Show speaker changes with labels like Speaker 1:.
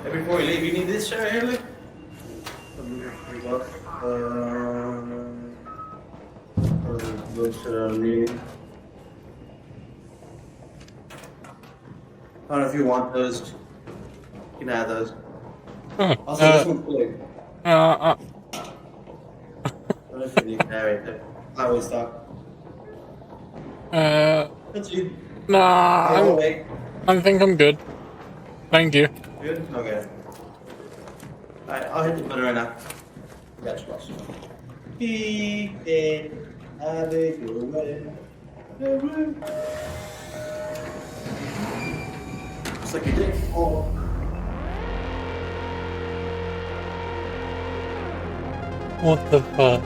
Speaker 1: Hey, before you leave, you need this shirt here, look. Looks neat. I don't know if you want those. You can have those.
Speaker 2: Oh,
Speaker 1: Also, this one's blue.
Speaker 2: uh,
Speaker 1: Those are you can have right there. Highway stock. That's you.
Speaker 2: nah,
Speaker 1: Oh, wait.
Speaker 2: I think I'm good. Thank you.
Speaker 1: Good? Okay. Alright, I'll hit the button right now. Gotcha, boss. Beep it. Have it your way. Looks like you did. Oh.
Speaker 2: What the fuck?